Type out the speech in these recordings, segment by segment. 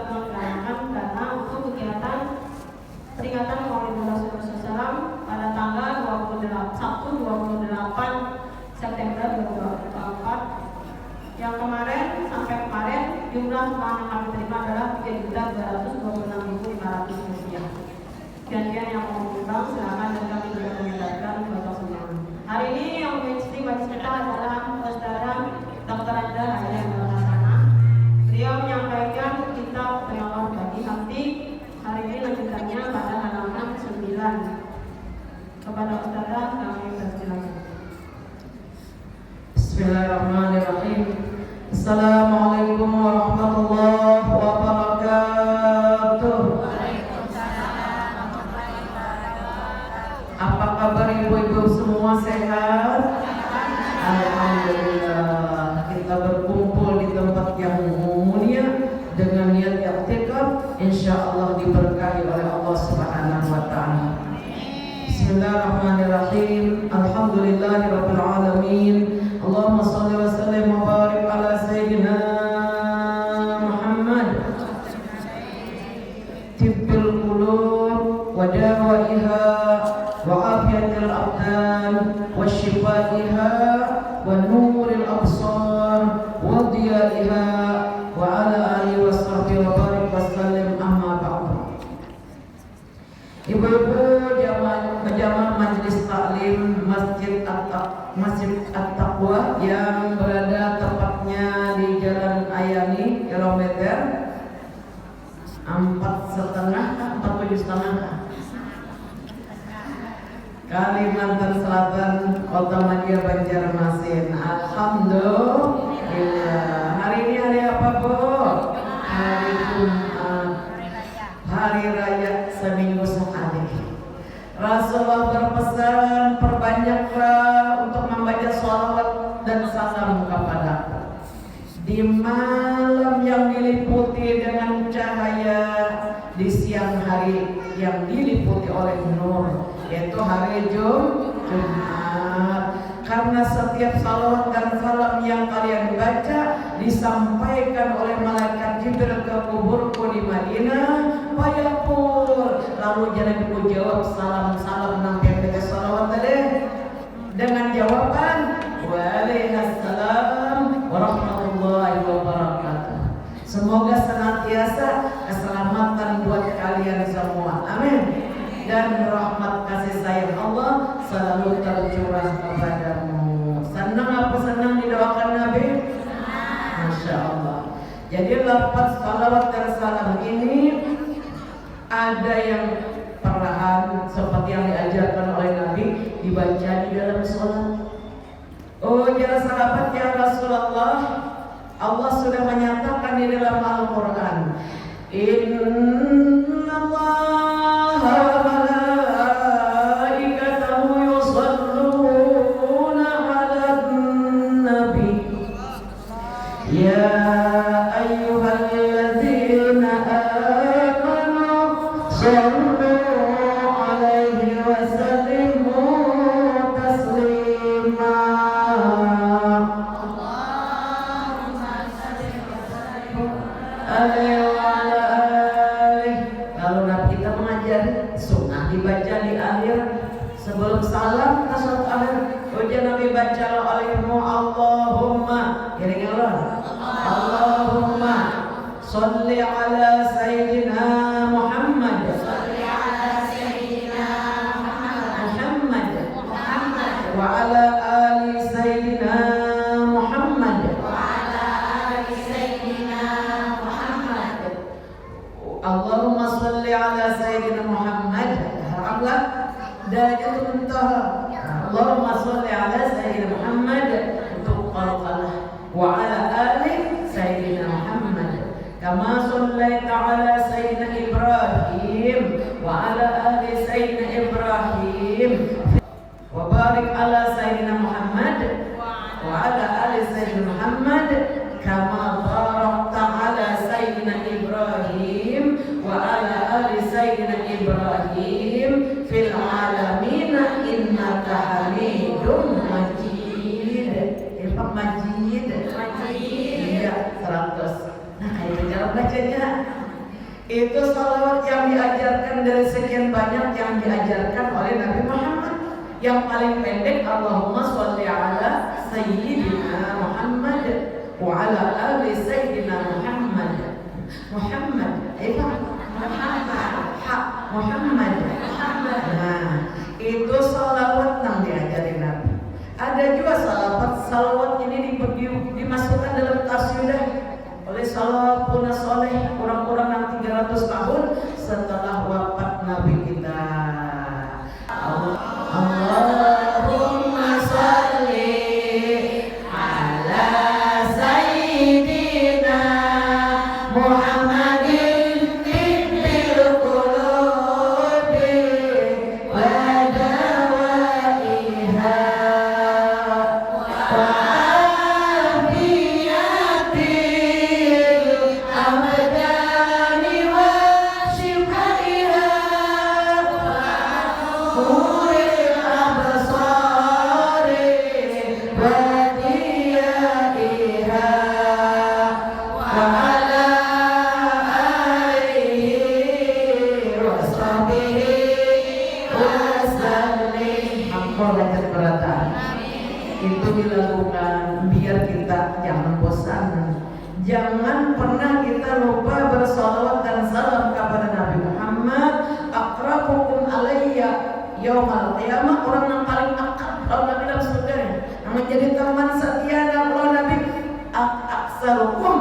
melaksanakan dana untuk kegiatan peringatan Maulid Rasulullah pada tanggal Sabtu 28 September 2024. Yang kemarin sampai kemarin jumlah sumbangan yang kami terima adalah Rp3.226.500. Sekian yang mau menyumbang silakan, dan kami direkomendasikan untuk sumbangan. Hari ini yang menjadi majlis kita adalah Ustazah Dr. Anda Hayya Hasanah. Beliau menyampaikan kitab penawar bagi hati. Hari ini lanjutannya pada halaman 9. Kepada Ustazah kami persilakan. Bismillahirrahmanirrahim. Assalamualaikum warahmatullahi wabarakatuh. Waalaikumsalam warahmatullahi wabarakatuh. Apa kabar ibu-ibu semua, sehat? Alhamdulillah. Kita berkumpul di tempat yang mulia dengan niat i'tikaf, insyaallah diberkahi oleh Allah Subhanahu wa taala. Bismillahirrahmanirrahim. Alhamdulillahirabbil alamin. Allahumma shalli wa sallim wa barik ala sayyidina Muhammad. Tibbil qulub wa dawaiha wa afiyatil abdan wa shifaiha wa nuril absar wa diyaiha wa ala alihi wa sahbihi wa barik wa sallim, amma ba'du. Ibu-ibu jamaah majelis taklim Masjid At-Taqwa yang berada tepatnya di Jalan Ayani, kilometer 4,5 Kalimantan Selatan, Kota Madia, Banjarmasin. Alhamdulillah. Hari ini hari apa, Bu? Hari Jumat, hari raya seminggu sekali. Rasulullah berpesan, perbanyaklah untuk membaca sholawat dan salam kepadaku di malam yang diliputi dengan cahaya, di siang hari yang diliputi oleh nur, yaitu hari Jumat. Karena setiap salawat dan salam yang kalian baca disampaikan oleh malaikat Jibril ke kuburku di Madinah, fayaqul, lalu jangan ku jawab salam nampi baca salawat tadi dengan jawaban waalaikumsalam warahmatullahi wabarakatuh. Semoga senantiasa keselamatan buat kalian semua, amin. Dan rahmat kasih sayang Allah selalu tercurah kepadamu. Senang apa senang didoakan Nabi? Masya Allah. Jadi lafaz salawat dan salam ini ada yang perlahan seperti yang diajarkan oleh Nabi, dibaca di dalam sholat. Oh ya sahabat ya Rasulullah, Allah sudah menyatakan di dalam Al-Quran, Inna Allah wa malaikatahu yusalluna 'alan nabi ya ayyuhalladzina amanu sallu 'alaihi wa sallimu taslima. Kalau Nabi kita mengajar sunnah dibaca di akhir sebelum salam tasawuf akhir. Ujian Nabi baca alaihimu Allahumma Allahumma sholli ala sayyidina Muhammad wa ala ali sayyidina Muhammad. Allahumma sholli ala sayyidina Muhammad. Haraplah darajat muntaha. Allahumma sholli ala sayyidina Muhammad untuk qalqalah wa ala ali sayyidina Muhammad kama shallaita ala sayyidina Ibrahim wa ala ali sayyidina Ibrahim wa barik ala sayyidina Muhammad wa ala ali sayyidina Muhammad kama barakta ala sayyidina Ibrahim wa ala ali sayyidina Ibrahim fil alamin innaka Hamidum Majid. Irfan Majid. Iya 100. Nah kayak cara bacanya Itu salawat yang diajarkan dari sekian banyak yang diajarkan oleh Nabi Muhammad. Yang paling pendek Allahumma sholli ala sayyidina Muhammad wa ala ali sayyidina Muhammad. Muhammad, Muhammad. Nah, itu salawat yang diajarin Nabi. Ada juga salawat ini dimasukkan dalam qasidah oleh salafun saleh orang-orang yang 300 tahun setelah wafat Nabi kita. Allahumma sholli ala sayyidina Muhammadin tibbil qulubi wa dawaiha wa afiyatil abdani wa shifaiha nuril absari wa diyaiha wa ala alihi wa sahbihi wa sallim. Ampun lanjut beratan. Itu dilakukan biar kita jangan bosan. Jangan pernah kita lupa bersalawat dan salam kepada Nabi Muhammad. Akrabukum alayya yaumal qiyamah, orang yang paling akrab kalau Nabi dalam surga, yang menjadi teman setia kalau Nabi. Aksarukum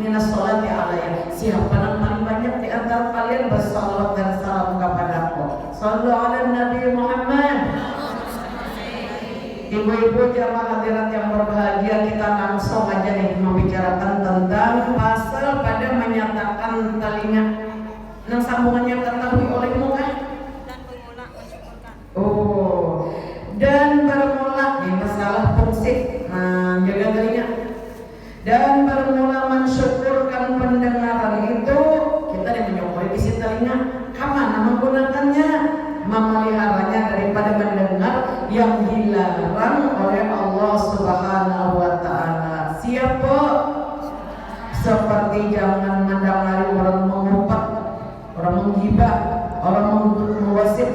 minas sholati alayya, siapa yang paling banyak di antara kalian bersalawat dan salam kepadaku. Shallu ala Nabi Muhammad. Ibu-ibu jamaah hadirat yang berbahagia, kita langsung aja nih membicarakan tentang pasal pada menyatakan telinga. Nah, sambungannya ketahui olehmu kan? Dan bermula mensyukurkan. Oh, dan bermula nih masalah fungsi. Nah, jaga telinga. Dan bermula mensyukurkan pendengaran itu, kita menyukuri isi telinga. Kemana menggunakannya? Memeliharanya daripada mendengar yang dilarang oleh Allah Subhanahu wa Ta'ala. Siapa? Seperti jangan mendengari orang mengumpat, orang menggibah, orang menggosip.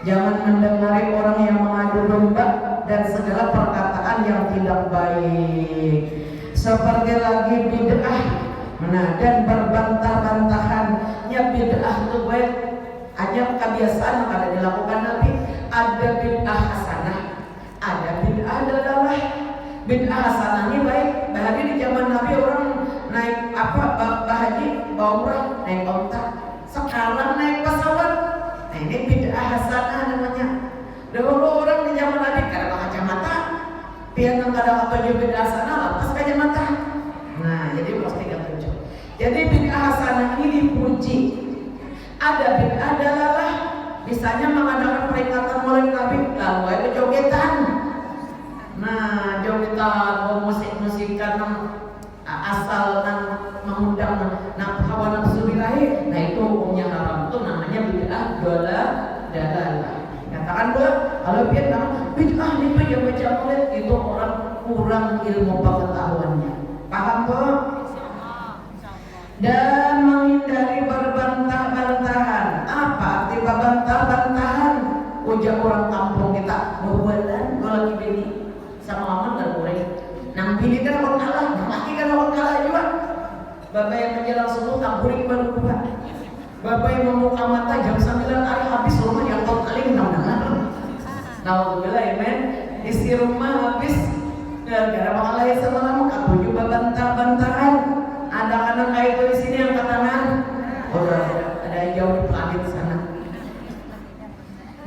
Jangan mendengari orang yang mengadu domba dan segala perkataan yang tidak baik. Seperti lagi bid'ah, nah, dan berbantah-bantahannya bid'ah itu baik. Hanya kebiasaan yang ada dilakukan Nabi. Ada bid'ah hasanah, ada bid'ah dalalah. Bid'ah hasanah ini baik. Bahkan di zaman Nabi orang naik haji, umrah, naik onta. Sekarang naik pesawat. Nah, ini bid'ah hasanah namanya. Dahulu orang di zaman Nabi kada pakai kacamata, pian yang kada pakai bid'ah hasanah lepas kacamata. Nah, jadi mesti ketujuh. Jadi bid'ah hasanah ini dipuji. Ada bid'ah dalalah, misalnya mengadakan peringatan Maulid Nabi lalu ada jogetan. Nah, jogetan musik-musikan asal dan mengundang hawa nafsu birahi, nah itu hukumnya haram. Itu namanya bid'ah dalalah. Katakan pula kalau bid'ah itu yang baca Maulid itu orang kurang ilmu pengetahuannya. Paham toh? Dan menghindari berbantah-bantahan. Apa arti berbantah-bantahan? Ujar orang kampung kita, bawalan kalau lagi bini sama aman gak boleh. Nang bini kan orang kalah, nang laki kan orang kalah juga. Bapak yang menjelang subuh taburik baru buka. Bapak yang membuka mata jam 9 hari habis rumah yang kau kali menang-menang. Alhamdulillah ya men, isi rumah habis gara-gara mengalai sama lama kamu juga bantah-bantahan. Ada anak kayak itu di sini yang tangan. Oh, ada jauh di planet sana.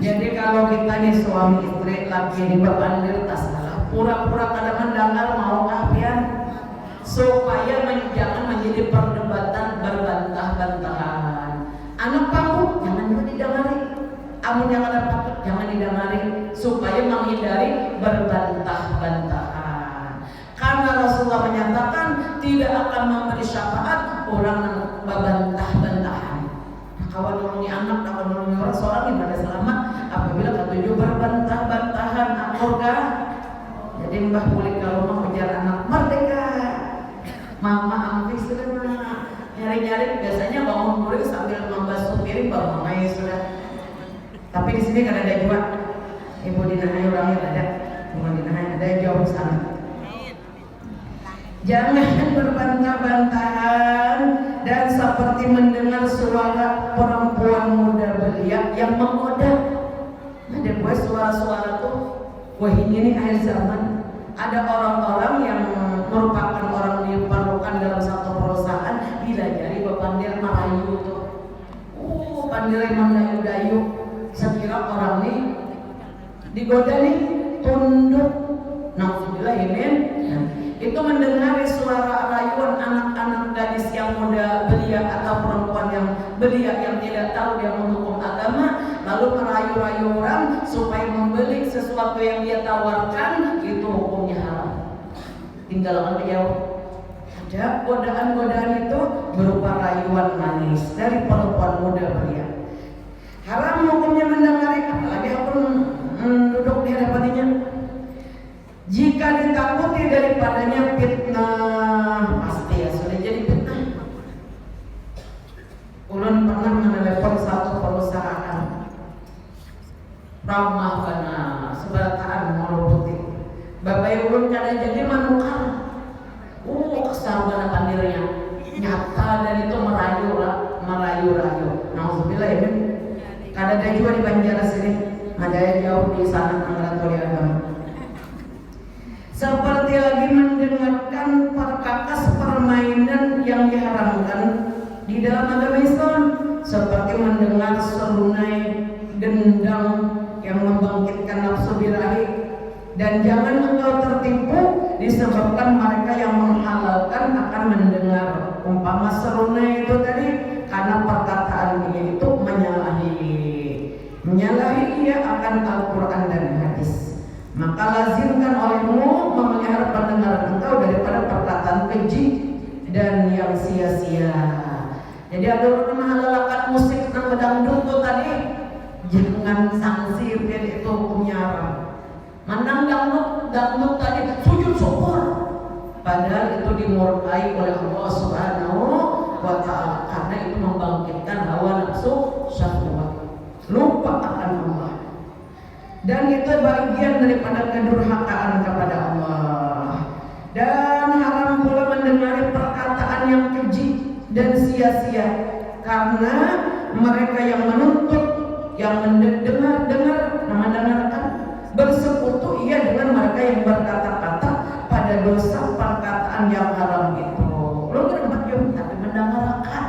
Jadi kalau kita nih suami istri lagi di babandir tas salah, pura-pura kada mendengar mau kapian, supaya jangan menjadi perdebatan berbantah-bantahan. Anak panggung jangan juga didengari, amun yang ada patut jangan didengari, supaya menghindari berbantah-bantahan. Karena Rasulullah menyatakan tidak akan memberi syafaat orang yang berbantah-bantahan. Kawan nolongi anak, kawan nolongi orang seorang yang pada selamat apabila ketujuh berbantah-bantahan akurga. Jadi mbah boleh ke rumah ujar anak merdeka, mama ambil selama nyari-nyari biasanya bangun Bang Mamai sudah. Tapi di sini kan ada juga Ibu Dinahai orangnya ada. Ibu Dinahai ada jauh sana. Jangan berbantah-bantahan dan seperti mendengar suara perempuan muda belia yang menggoda. Ada gue suara-suara tuh, wah ini nih akhir zaman. Ada orang-orang yang merupakan orang diperlukan dalam satu perusahaan dilajari berpandil merayu tuh. Pandil mendayu-dayu. Sekira orang nih digoda nih tunduk. Nauzubillah ya. Itu mendengar suara rayuan anak-anak gadis yang muda belia atau perempuan yang belia yang tidak tahu dia menghukum agama, lalu merayu-rayu orang supaya membeli sesuatu yang dia tawarkan, itu hukumnya haram. Tinggalkan jauh. Ada godaan-godaan itu berupa rayuan manis dari perempuan muda belia. Haram hukumnya mendengar, apalagi aku duduk di hadapannya. Jika ditakuti daripadanya fitnah, pasti ya sudah jadi fitnah. Ulun pernah menelepon satu perusahaan ramah benar seberataan Moro Putih. Bapak ulun kada jadi manukar. Kesal benar pandirnya. Nyata dan itu merayu-rayu. Nauzubillah ya. Kada ada juga di Banjar sini. Ada yang jauh di sana Anggrantoli Agama. Seperti lagi mendengarkan perkakas permainan yang diharamkan di dalam agama Islam, seperti mendengar serunai gendang yang membangkitkan nafsu birahi. Dan jangan engkau tertipu disebabkan mereka yang menghalalkan akan mendengar umpama serunai itu tadi, karena perkataan ini itu menyalahi dia akan Al-Quran dan hadis. Maka lazimkan olehmu memelihara pendengaran engkau daripada perkataan keji dan yang sia-sia. Jadi ada orang menghalalkan musik nang dangdut tuh tadi, jangan sanksi biar itu hukumnya haram. Menang dangdut tadi sujud syukur, padahal itu dimurkai oleh Allah Subhanahu wa Ta'ala karena itu membangkitkan hawa nafsu syahwat, lupa akan Allah. Dan itu bagian daripada kedurhakaan kepada Allah. Dan haram pula mendengar perkataan yang keji dan sia-sia, karena mereka yang menuntut, yang mendengarkan bersekutu ia dengan mereka yang berkata-kata pada dosa perkataan yang haram itu. Lo kenapa jauh tapi mendengarkan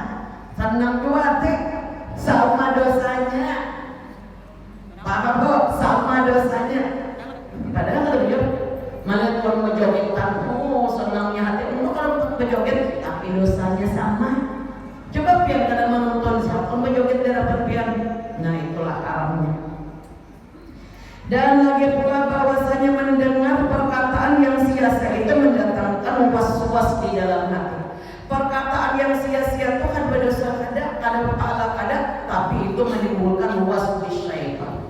senang juga teh sama dosanya. Paham kok sama dosanya. Padahal kalau dia malah kalau menjogetkan, senangnya hati, kalau menjoget tapi dosanya sama. Coba biar kada menonton siapa menjoget dapat biar. Nah itulah haramnya. Dan lagi pula bahwasanya mendengar perkataan yang sia-sia itu mendatangkan was-was di dalam hati. Perkataan yang sia-sia itu kan berdosa kada berpahala kada, tapi itu menimbulkan was di syaitan.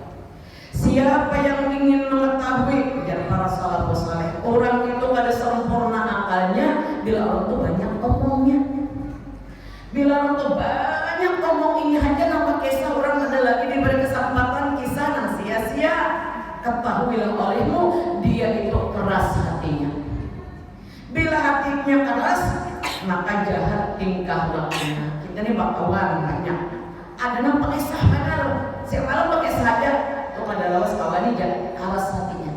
Siapa yang ingin mengetahui, ujar para salafus saleh, orang itu kada sempurna akalnya bila orang itu banyak omongnya. Bila orang itu banyak ngomong ini aja nampak kisah orang ada lagi diberi kesempatan kisah yang sia-sia. Ketahuilah olehmu dia itu keras hatinya. Bila hatinya keras, maka jahat tingkah lakunya. Kita ini bakawan banyak. Ada nampak kisah benar. Siapa malam pakai saja. Ada lawas kawan ini keras hatinya.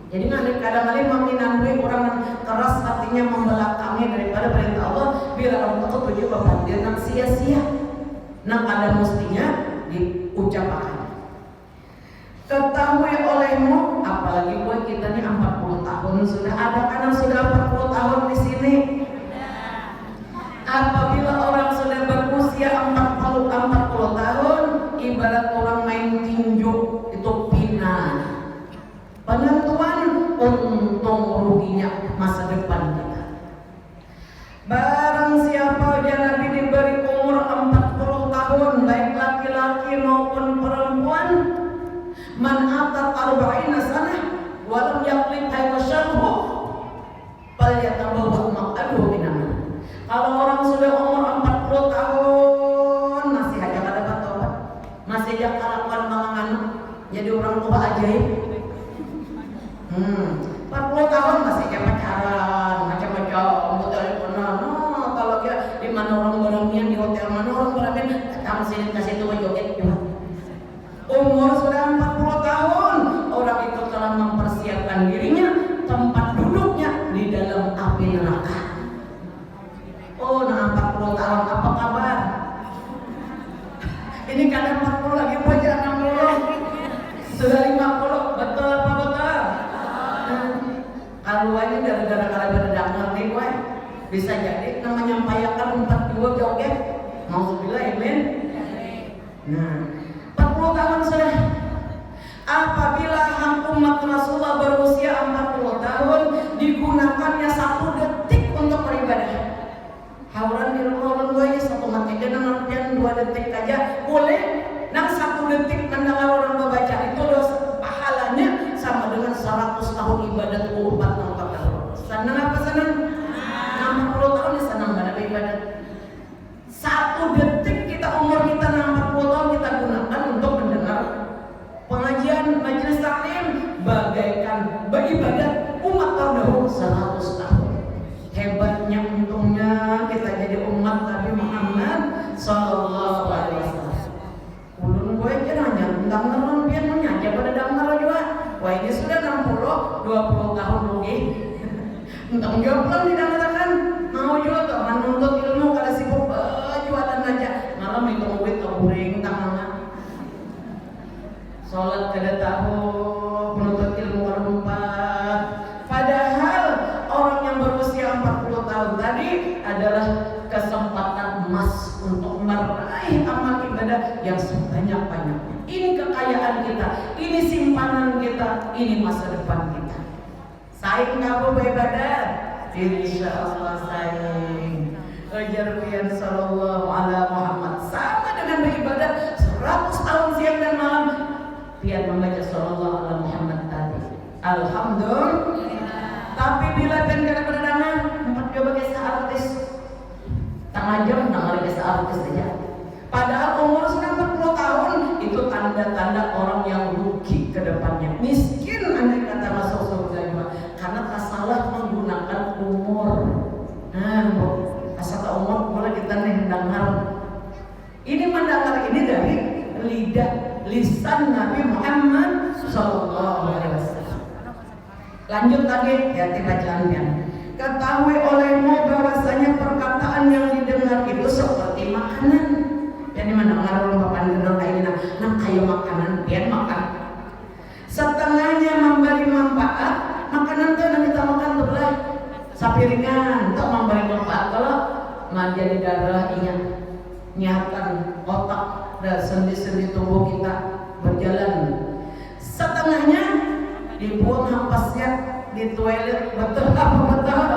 Jadi kadang-kadang meminandui orang keras hatinya membelakangi daripada perintah Allah. Bila orang itu tujuh berbandir nang sia-sia, nang ada mestinya diucapkan. Ketahui olehmu, apalagi buat kita ini 40 tahun sudah ada kan sudah 40 tahun di sini. Apabila orang sudah berusia 40 tahun, ibarat orang main tinju itu pindah. Penentuan untung ruginya masa depan kita. Barang siapa yang Nabi diberi umur 40 tahun, baik laki-laki maupun perempuan, man atat arba'ina sanah walam yaqlib haywasyarhu falyatabawwa maq'adahu minan nar. Kalau orang sudah umur 40 tahun masih aja kada dapat tobat, yang kalakuan mangan jadi orang tua ajaib. 40 tahun masih kayak pacaran, macam-macam, mau teleponan. No, kalau dia di mana orang beramian di hotel mana orang beramian, datang sini kasih tuh joget juga. Umur sudah 40 tahun, orang itu telah mempersiapkan dirinya, tempat duduknya di dalam api neraka. Oh, nah 40 tahun apa kabar? Ini kadang 40 lagi bocah 60, sudah 50, betul apa betul? Aluannya gara-gara kalian dengar nih gue, bisa jadi namanya menyampaikan 42 joget, maksudnya amin. Nah, 40 tahun sudah. Apabila umat Rasulullah berusia 40 tahun, digunakannya 1 detik untuk beribadah. Hauran di rumah gue ya 1 mati dan nantian 2 detik aja boleh. Nang 1 detik mendengar orang membaca itu dosa pahalanya sama dengan 100 tahun ibadat umat nongkap dahulu. Senang apa senang? 60 tahun ya senang pada ibadat. 1 detik kita umur kita 60 tahun kita gunakan untuk mendengar pengajian majelis taklim bagaikan beribadat umat terdahulu 100 tahun. Hebatnya untungnya kita jadi umat Nabi Muhammad sallallahu alaihi wasallam. Ulun gue kira tentang ngeron pian menyaja pada damar juga. Wah ini sudah 60, 20 tahun lagi. Entang jawab lah dikatakan mau juga tuh menuntut ilmu kada sibuk jualan aja. Malam itu duit keburing tangan. Sholat kada tahu, menuntut ilmu berempat. Padahal orang yang berusia 40 tahun tadi adalah kesempatan emas untuk meraih amal ibadah yang sebanyak-banyaknya. Ini kekayaan kita, ini simpanan kita, ini masa depan kita. Saing kamu beribadah, insyaallah saing. Ajar pian sallallahu ala Muhammad sama dengan beribadah 100 tahun siang dan malam. Pian membaca sallallahu ala Muhammad tadi. Alhamdulillah. Tapi bila pian kada berdangan, empat coba kisah artis. Tengah jam dengar kisah artis saja. Padahal umur sudah 40 tahun itu tanda-tanda orang yang rugi ke depannya. Miskin andai kata masuk surga juga karena tak salah menggunakan umur. Nah, asal umur boleh kita nih dengar. Ini mendengar ini dari lisan Nabi Muhammad sallallahu alaihi wasallam. Lanjut lagi ya bacaannya. Ketahui olehmu bahwasanya perkataan yang didengar itu seperti makanan. Yang mendengar orang bapak dengar kayak gini, nah kayak makanan, biar makan. Setengahnya memberi manfaat, makanan tuh yang kita makan sebelah sapiringan, untuk memberi manfaat kalau manja di darah ingat, nyiapkan otak dan sendi-sendi tubuh kita berjalan. Setengahnya dibuang hampasnya di toilet, betul apa betul?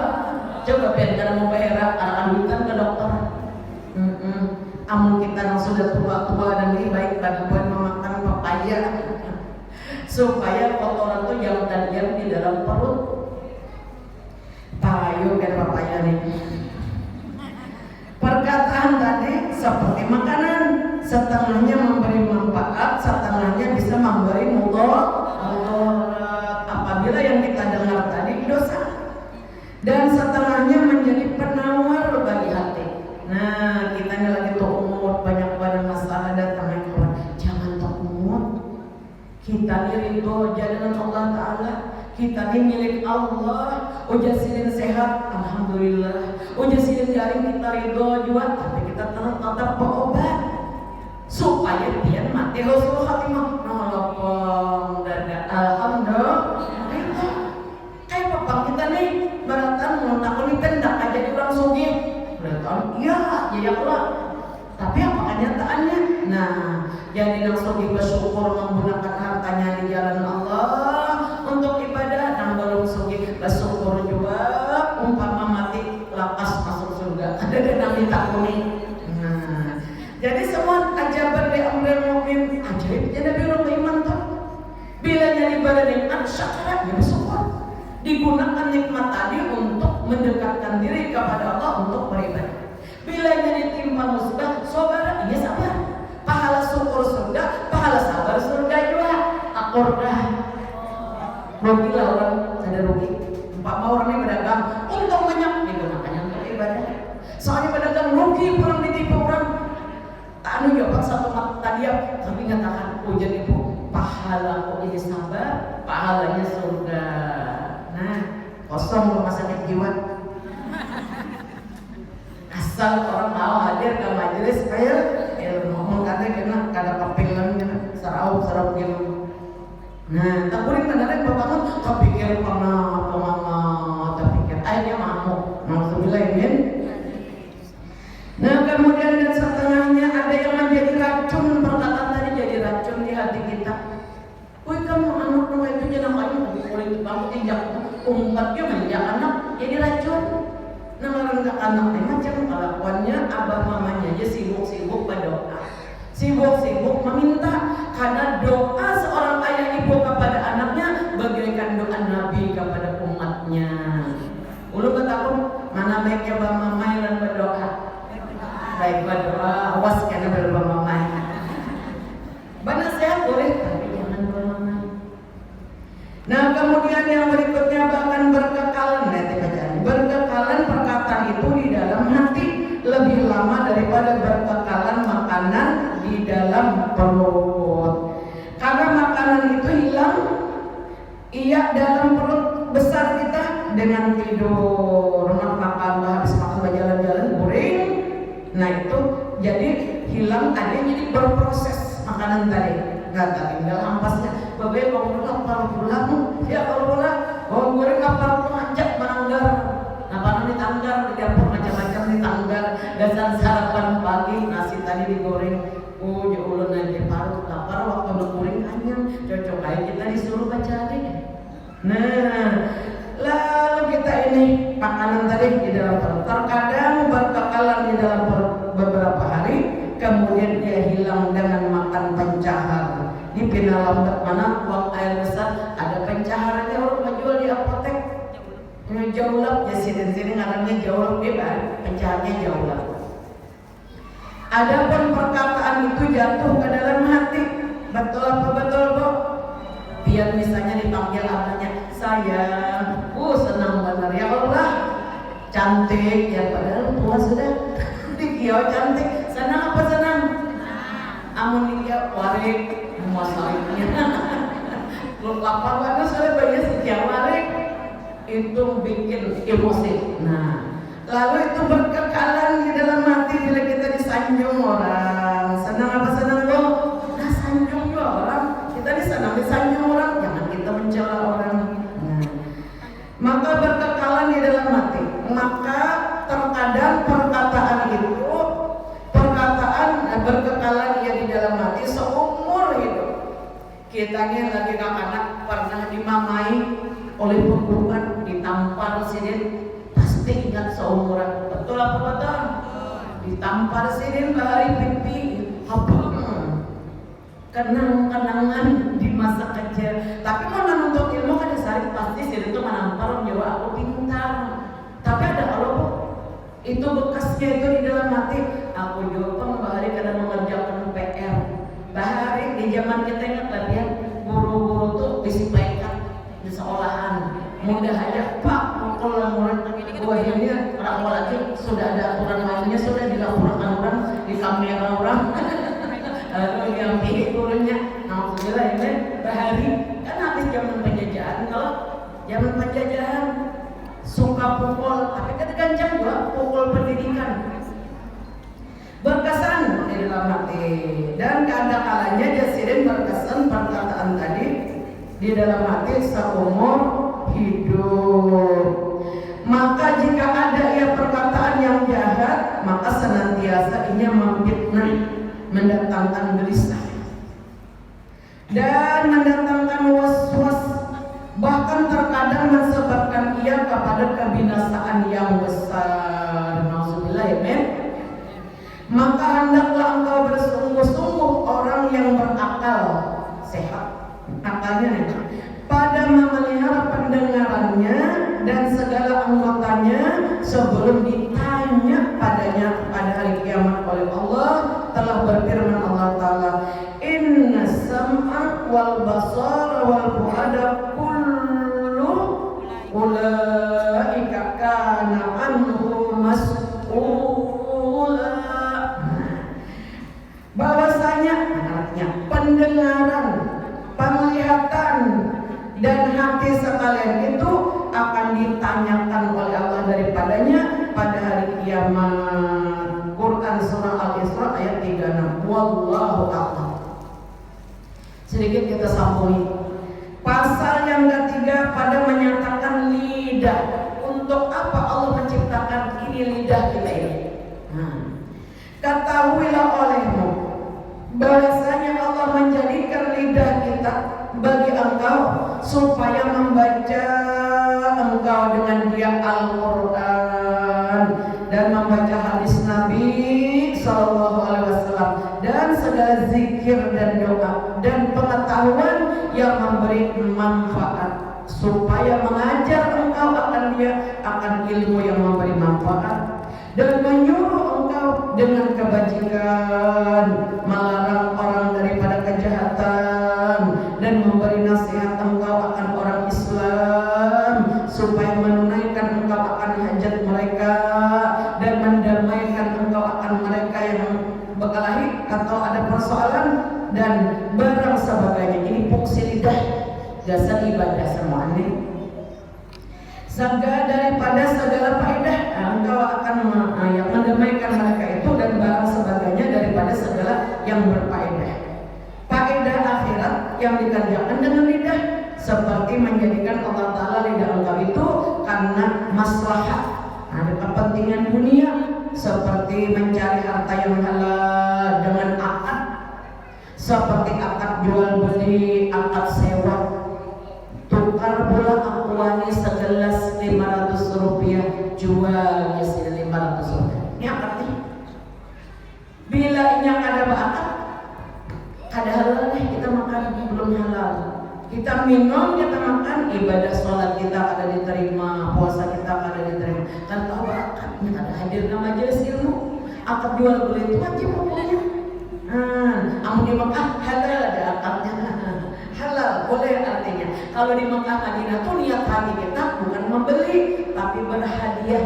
Coba biar mau bayar anak-anak ke dokter. Amun kita yang sudah tua-tua dan ini baik bagi buat memakan pepaya supaya kotoran itu jangan terdiam di dalam perut. Payu kan pepaya nih. Perkataan tadi seperti makanan, setengahnya memberi manfaat, setengahnya bisa memberi mudarat. Apabila yang kita dengar tadi dosa, dan setengahnya menjadi penawar bagi hati. Nah, kita ini lagi tuh umur banyak masalah datang kawan. Jangan tak umur. Kita ini ridho dengan Allah Taala. Kita ini milik Allah. Ujar silin sehat, alhamdulillah. Ujar silin garing kita ridho juga, tapi kita tetap berobat supaya dia mati husnul khatimah. Nolong dan alhamdulillah. Kayak papa kita nih beratan mau takuni tendak aja di orang sugih. Beratan, iya, ya Allah. Tapi apa kenyataannya? Nah, jadi langsung bersyukur menggunakan hartanya di jalan Allah untuk ibadah. Nang belum sugi bersyukur juga umpama mati lapas masuk surga. Ada dan ditakuni. Nah, jadi semua ajaban di amrul mukmin ajaibnya Nabi orang beriman tuh. Bila jadi badan nikmat syakarat ya bersyukur. Digunakan nikmat tadi untuk mendekatkan diri kepada Allah untuk beribadah. Bila jadi timpa musibah, saudara, iya sabar. Pahala syukur surga, pahala kemudian ibu pahala ini sabar, pahalanya surga. Nah, kosong rumah sakit jiwa. Asal orang mau hadir ke majelis ayo ngomong katanya kena kepilan sarau gitu. Nah, tak boleh menarik bapak tak pikir pernah tak pikir akhirnya mamuk. Alhamdulillah amin. Nah, kemudian dan setengahnya ada yang menjadi racun, perkataan tadi jadi racun di hati kita. Woi kamu anak itu jangan kamu boleh kamu tidak umatnya menjadi anak jadi racun. Nah, orang anak macam kelakuannya abah mamanya aja sibuk-sibuk berdoa, sibuk-sibuk meminta, karena doa seorang ayah ibu kepada anaknya bagaikan doa Nabi kepada umatnya. Ulu kataku mana baiknya abah mamai dan berdoa, baik berdoa, awas karena berdoa mamai. Banyak sehat boleh, tapi jangan bermamai. Nah, kemudian yang berikutnya bahkan berkekalan, berkekalan perkataan itu di dalam hati lebih lama daripada berkekalan makanan di dalam perut. Karena makanan itu hilang, iya dalam perut besar kita dengan tidur, makan habis makan berjalan-jalan guring. Nah itu jadi hilang, ada yang jadi berproses makanan tadi. Nggak tinggal ampasnya. Bapak kalau pulang, ya kalau pulang, bawang goreng kapal ngajak menanggar. Nah, ditanggar di dapur macam-macam ditanggar. Dasar sarapan pagi nasi tadi digoreng. Oh, ya ulun aja parut lapar waktu digoreng anyam. Cocok aja kita disuruh baca adik. Nah, lalu kita ini makanan tadi di dalam perut. Terkadang berkekalan di dalam perut beberapa hari, kemudian dia hilang dengan makan pencahar. Di pina lambat mana buang air besar ada pencaharnya, orang menjual di apotek. Jaulap ya sini ngarannya jaulap dia pencaharnya jaulap. Adapun perkataan itu jatuh ke dalam hati, betul apa betul kok? Biar misalnya dipanggil anaknya sayang, senang benar ya Allah, cantik ya padahal tua sudah, dikiau cantik, senang apa senang? Amun dikiau warik. Masalahnya, lu lapar banget soalnya banyak setiap hari itu bikin emosi. Nah, lalu itu berkekalan di dalam hati bila kita disanjung orang. Senang apa senang lo? Nah, sanjung juga orang. Kita disanjung orang, jangan kita mencela orang. Nah, maka berkekalan di dalam hati. Maka terkadang perkataan berkekalan ya di dalam hati seumur hidup. Kita nih lagi anak pernah dimamai oleh penggugat, ditampar sini, pasti ingat seumuran. Betul apa betul? Ditampar sini bahari pipi, apa? Kenang-kenangan di masa kecil. Tapi kalau menuntut ilmu kan dasar pasti sini tuh menampar jawab aku pintar. Tapi ada kalau itu bekasnya itu di dalam hati. Aku juga bahari kadang mengerjakan PR. Bahari di zaman kita ingat latihan guru-guru tuh bisi pekat di sekolahan. Mudah aja Pak kalau murid buah ini orang lagi sudah ada aturan mainnya, sudah dilaporkan orang di kamera orang. Lalu yang pilih gurunya, alhamdulillah ini bahari kan habis zaman penjajahan. Kalau zaman penjajahan suka pukul, tapi kan gancang juga pukul pendidikan. Berkesan di dalam hati dan kadang kalanya jasirin berkesan perkataan tadi di dalam hati seumur hidup. Maka jika ada ya perkataan yang jahat, maka senantiasa ia memfitnah, mendatangkan gelisah dan mendatangkan was-was, bahkan terkadang menyebabkan ia kepada kebinasaan yang besar. Nauzubillah ya men. Maka hendaklah engkau bersungguh-sungguh orang yang berakal sehat, akalnya nih, pada memelihara pendengarannya dan segala anggotanya sebelum ditanya padanya pada hari kiamat oleh Allah. Telah berfirman Allah Ta'ala, inna sam'a wal basara wal fu'ada kullu ulaika kana anhu mas'ula. Bahwasanya pendengaran dan hati sekalian itu akan ditanyakan oleh Allah daripadanya pada hari kiamat. Quran surah Al-Isra ayat 36. Wallahu a'lam. Sedikit kita sambungi. Pasal yang ketiga pada menyatakan lidah. Untuk apa Allah menciptakan ini lidah kita ini? Ketahuilah olehmu bahwasanya Allah menjadikan lidah kita bagi engkau supaya membaca engkau dengan dia Al-Quran dan membaca hadis Nabi Sallallahu Alaihi Wasallam dan segala zikir dan doa dan pengetahuan yang memberi manfaat, supaya mengajar engkau akan dia akan ilmu yang memberi manfaat dan menyuruh engkau dengan kebajikan, melarang orang daripada kejahatan dan memberi nasihat engkau akan orang Islam supaya menunaikan engkau akan hajat mereka dan mendamaikan engkau akan mereka yang berkelahi atau ada persoalan dan barang sebagainya. Ini fungsi lidah, dasar ibadah semuanya. Daripada segala faedah engkau akan mendamaikan mereka itu dan barang sebagainya daripada segala yang berfaedah. Faedah akhirat yang dikerjakan dengan lidah seperti menjadikan Allah Ta'ala lidah engkau itu karena maslahat, ada kepentingan dunia seperti mencari harta yang halal dengan akad, seperti akad jual beli, akad sewa, tukar bola akuani segelas 500 rupiah, jualnya 500 rupiah. Ini akadnya. Bila ini ada akad, ada halal nih kita makan belum halal. Kita minum, kita makan, ibadah sholat kita ada diterima, puasa kita ada diterima. Kan tahu akadnya ada hadir nama majelis ilmu. Akad jual beli itu wajib hukumnya. Amun di Mekah halal ada akadnya. Halal boleh artinya. Kalau di Mekah Madinah tuh niat hati kita bukan membeli tapi berhadiah.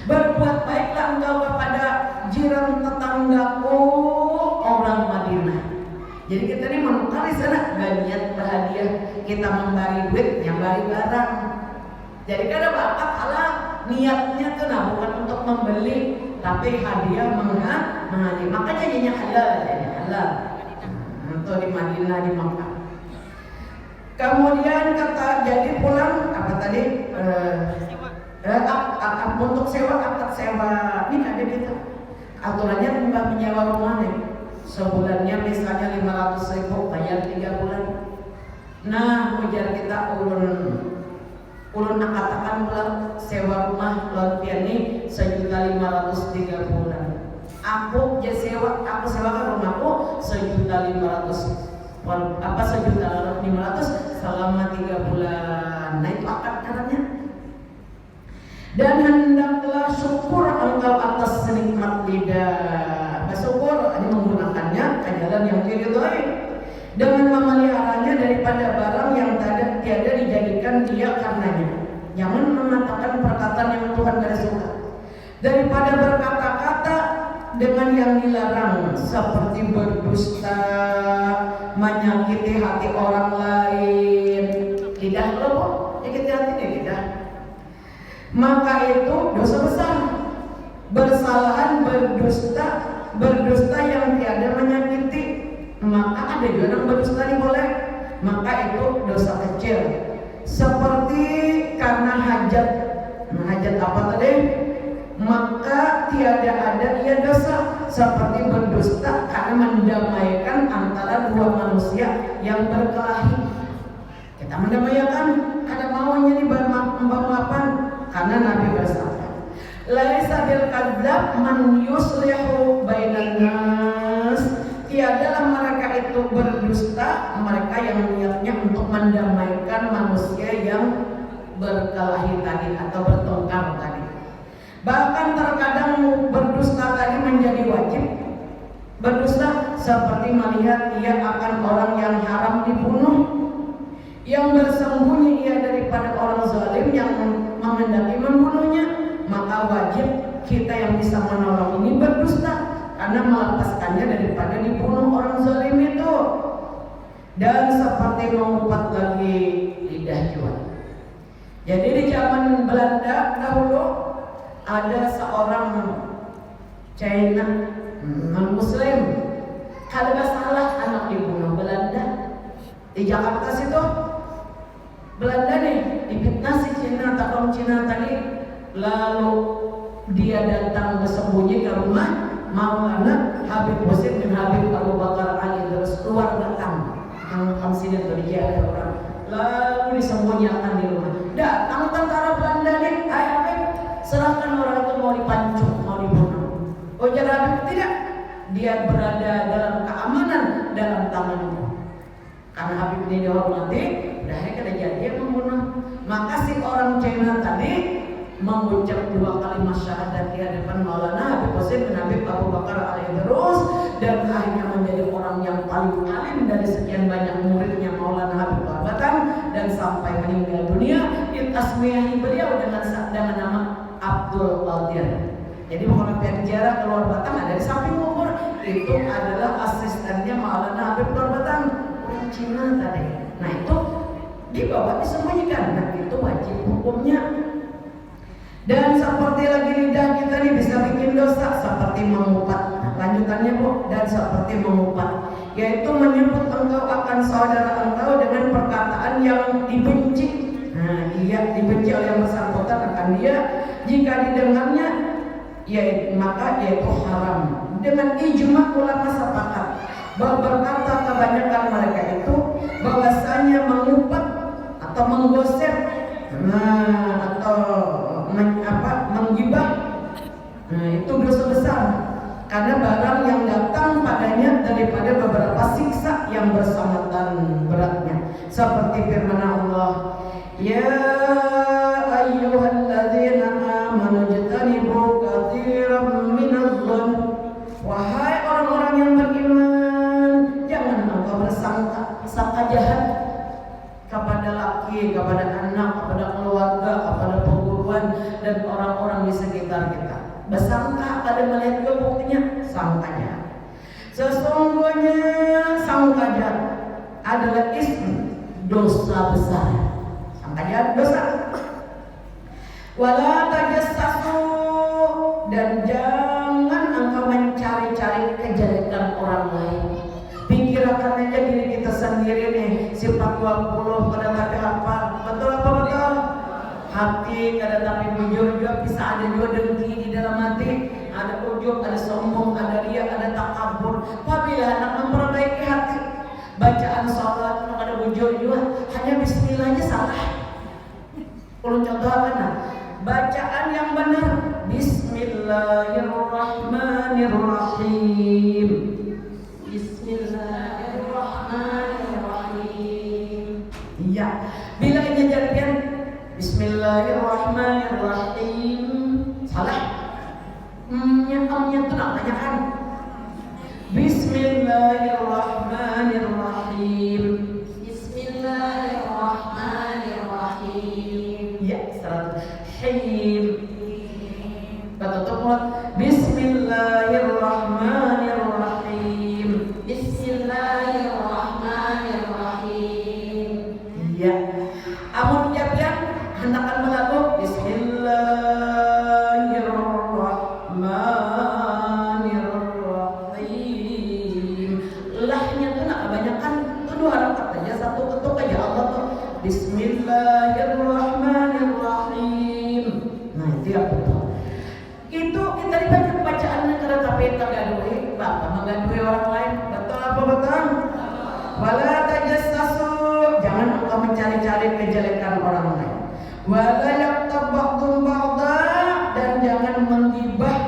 Berbuat baiklah engkau kepada jiran tetanggaku orang Madinah. Jadi kita ini menukar di sana gak niat berhadiah, kita memberi duit, nyambari barang. Jadi kan ada akad halal, niatnya tuh bukan untuk membeli tapi hadiah menghadiah. Makanya jadinya halal. Untuk di Madinah, di Makkah. Kemudian kata jadi pulang apa tadi? Untuk sewa, akad sewa ini ada gitu. Aturannya mbak menyewa rumah nih. Sebulannya misalnya 500.000, bayar 3 bulan. Nah, ujar kita ulun katakan pula sewa rumah laut piani 1.500.000 3 bulan. Aku sewakan rumahku 1.500.000 selama 3 bulan. Nah itu akad caranya. Dan hendaklah syukur engkau atas nikmat lidah. Bersyukur ini menggunakannya ke jalan yang diridhoi dengan memeliharanya daripada barang yang tiada dijadikan dia karenanya. Jangan mengatakan perkataan yang Tuhan tidak suka. Daripada berkata-kata dengan yang dilarang seperti berdusta, menyakiti hati orang lain. Lidah loh, nyakiti hati nih lidah. Maka itu dosa besar. Bersalahan berdusta yang tiada menyakiti. Maka ada juga yang berdusta ini boleh. Maka itu dosa kecil. Seperti karena hajat. Hajat apa tadi? Maka tiada ada ia dosa seperti berdusta karena mendamaikan antara dua manusia yang berkelahi. Kita mendamaikan, ada maunya nih maafan karena Nabi bersabda, laisa bil kadzab man yuslihu bainan nas. Tiadalah mereka itu berdusta, mereka yang niatnya untuk mendamaikan manusia yang berkelahi tadi atau bertengkar tadi. Bahkan terkadang berdusta tadi menjadi wajib. Berdusta seperti melihat ia akan orang yang haram dibunuh, yang bersembunyi ia daripada orang zalim yang menghendaki membunuhnya. Maka wajib kita yang bisa menolong ini berdusta karena melepaskannya daripada dibunuh orang zalim itu. dan seperti mengupat lagi lidah jual. Jadi di zaman Belanda dahulu ada seorang China non-Muslim, kalau nggak salah anak dibunuh Belanda di Jakarta situ. Belanda nih difitnah si Cina atau kaum Cina tadi, lalu dia datang bersembunyi ke rumah Maulana Habib Husin bin Habib Abu Bakar Ali, terus keluar datang sini tuh dia ada orang, lalu disembunyikan di rumah. Datang tentara Belanda nih, ayo Habib serahkan orang itu, mau dipancung, mau dibunuh. Ujar Habib tidak, dia berada dalam keamanan dalam tanganmu. Karena Habib ini dihormati, udah kada jadi membunuh. Maka si orang China tadi mengucap 2 kalimat syahadat di hadapan Maulana Habib Husin bin Habib Abu Bakar alaihi terus, dan akhirnya menjadi orang yang paling alim dari sekian banyak muridnya Maulana Habib Barbatan, dan sampai meninggal dunia ditasmiyahi beliau dengan nama Abdul Qadir. Jadi kalau pihak ziarah keluar Batang ada di samping kubur, itu adalah asistennya Maulana Habib Barbatan, orang Cina tadi. Nah itu dibawa disembunyikan, nah itu wajib hukumnya. Dan seperti lagi lidah kita nih bisa bikin dosa, seperti mengupat. Nah, lanjutannya Bu, dan seperti mengupat, yaitu menyebut engkau akan saudara engkau dengan perkataan yang dibenci. Nah, dia dibenci oleh yang bersangkutan akan dia, jika didengarnya maka yaitu haram. Dengan ijma ulama sepakat bahwa berkata kebanyakan mereka itu bahwasanya mengupat atau menggosip, atau menggibah, itu dosa besar, karena barang yang datang padanya daripada beberapa siksa yang bersamaan beratnya, seperti firman Allah, ya ayyuhalladzina amanu jtanibu katsiran minadh-dhann, wahai orang-orang yang beriman, jangan engkau bersangka jahat kepada laki, kepada anak, kepada keluarga, kepada perguruan dan orang-orang di sekitar kita. Bersangka pada melihat juga buktinya sangkanya. Sesungguhnya sangka jahat adalah dosa besar. Sangka jahat dosa. Wala tajassasu, dan jangan engkau mencari-cari kejelekan orang lain. Pikirkan aja diri kita sendiri nih, sifat 20 pada tapi apa? Betul apa betul? Hati kada tapi jujur juga, bisa ada juga dengki di dalam hati, ada ujub, ada sombong, ada riya, ada takabur. Apabila anak memperbaiki hati, bacaan sholat ada jujur juga, hanya bismillah aja salah. Ulun contohkan nah, bacaan yang benar, Bismillahirrahmanirrahim. Bismillahirrahmanirrahim. Iya, bila ini jadian Bismillahirrahmanirrahim salah, amnya itu namanya kan Bismillahirrahmanirrahim. Bismillahirrahmanirrahim. Ya, Him. Betul-betul Bismillahirrahmanirrahim. Bismillahirrahmanirrahim. Iya. Amun jadian hendakan melaku Bismillahirrahmanirrahim. Lahnya tuh nak kebanyakan tuh 2 harakat aja, 1 ketuk aja Allah tuh Bismillahirrahmanirrahim. Nah itu yang betul. Itu kita dibaca bacaannya karena tapi kita gadui, bapak menggadui orang lain. Betul apa betul? Wala tajassasu, jangan engkau mencari-cari kejelekan orang lain. Wala yaktab ba'dhum ba'dha, dan jangan menggibah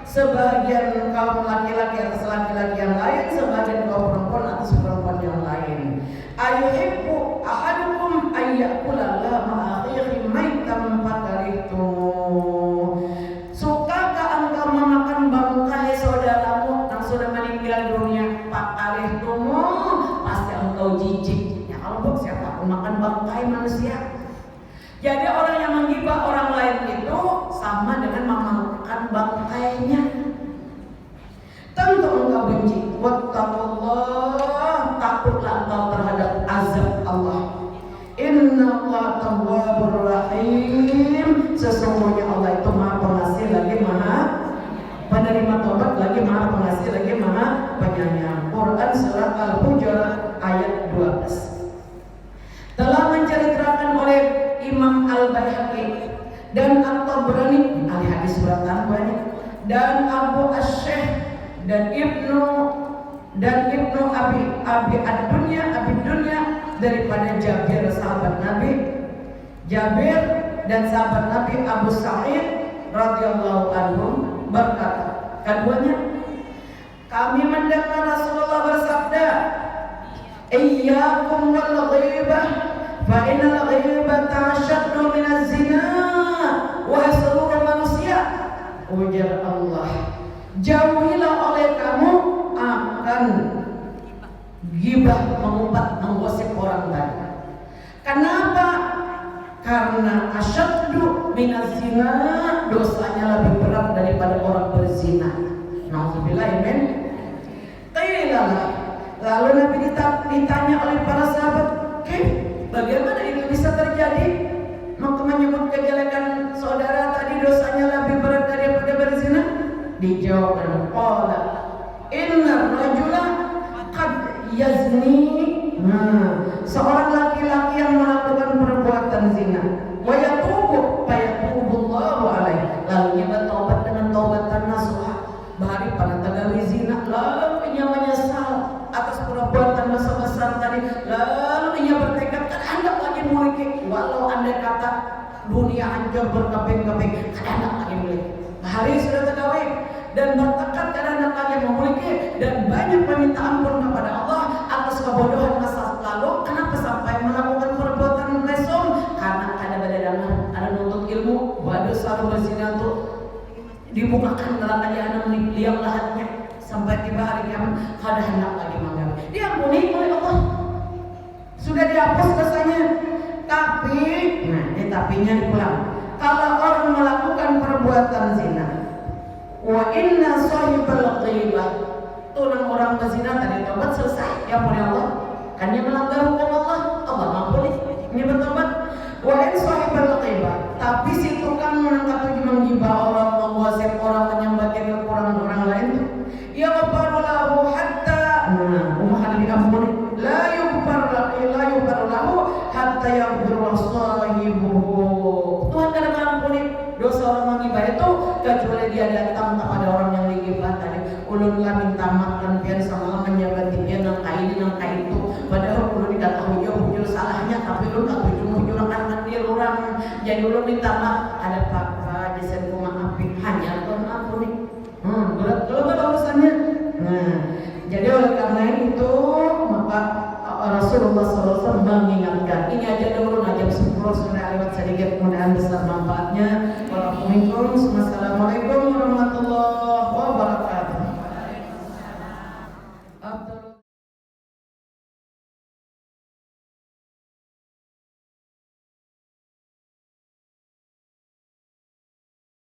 sebagian kaum laki-laki atas laki-laki yang lain, sebagian kaum perempuan atas perempuan yang lain. Ayuhibbu ahadukum ayyakula lahma akhihi maitan fakarihtum. Sukakah engkau memakan bangkai saudaramu yang sudah meninggal dunia? Fakarihtum, pasti engkau jijik. Ya Allah, siapa aku makan bangkai manusia? Jadi orang yang menggibah orang lain itu sama dengan memakan bangkainya. Tentu engkau benci. Wattaqullah, takutlah engkau terhadap Sesungguhnya Allah itu Maha Pengasih lagi Maha penerima tobat, lagi Maha Pengasih lagi Maha Penyayang. Quran surat Al-Hujurat ayat 12. Telah menceritakan oleh Imam Al-Baihaqi dan At-Tabrani ahli hadis beratan banyak, dan Abu Asy'ah dan Ibnu Abi Ad-Dunya daripada Jabir sahabat Nabi, Jabir dan sahabat Nabi Abu Sa'id radhiyallahu anhu berkata, keduanya, kami mendengar Rasulullah bersabda, iyyakum wal ghibah fa innal ghibata ashaddu minaz zina. Wahai seluruh manusia, ujar Allah, jauhilah oleh kamu akan ghibah, mengumpat, menggosip orang lain. Kenapa? Karena asyaddu minaz zina, dosanya lebih berat daripada orang berzina. Nauzubillah min. Lalu Nabi ditanya oleh para sahabat, bagaimana ini bisa terjadi? Maka menyebut kejelekan saudara tadi dosanya lebih berat daripada berzina. Dijawabkan, qala inna rajula qad yazni. Seorang laki-laki yang melakukan perbuatan zina, wa yatubu fa yatubullahu alaihi, lalu ia bertobat dengan taubatan nasuha, bahari pada tagawi zina, lalu ia menyesal atas perbuatan dosa besar tadi, lalu ia bertekad kan hendak lagi memiliki, walau andai kata dunia hancur berkeping-keping, kan hendak lagi memiliki. Bahari sudah tagawi dan bertekad kan hendak lagi memiliki, dan banyak meminta ampun kepada Allah atas kebodohan masa lalu. Kenapa sampai melakukan perbuatan mesum? Karena ada bedadangan, ada nuntut ilmu, waduh selalu berzina tuh dibukakan neraka jahanam liang lahatnya sampai tiba hari kiamat, kada hendak lagi mengganggu. Diampuni oleh Allah, sudah dihapus dosanya. Tapi, nah ini tapinya diulang. Kalau orang melakukan perbuatan zina, wa inna sahibal ghibah, tulang orang berzina tadi tobat selesai, ya oleh Allah. Kan dia melanggar hukum Allah, Allah mampuni, ini bertobat. Wa in sahibal ghibah, tapi si tukang menangkap menggibah orang, menggosip orang, menyembahkan kekurangan orang lain, ya ghafaru lahu hatta, umat diampuni, la yughfar lahu hatta yaghfir sahibuhu. Tuhan kada mengampuni dosa orang menggibah itu kecuali dia datang kepada orang yang digibah tadi. Ulun lah minta maaf dan biar sama menyebati dia nangka ini nangka itu, padahal ulun tidak tahu hujur salahnya, tapi ulun tak hujur akan dia orang. Jadi ulun minta maaf, ada Pak Jason maafin, hanya Tuhan ampuni. Berat kalau urusannya. Nah, jadi oleh karena itu maka Rasulullah SAW mengingatkan. Ini aja dulu najam 10 sudah lewat sedikit, mudah-mudahan besar manfaatnya. Wassalamualaikum.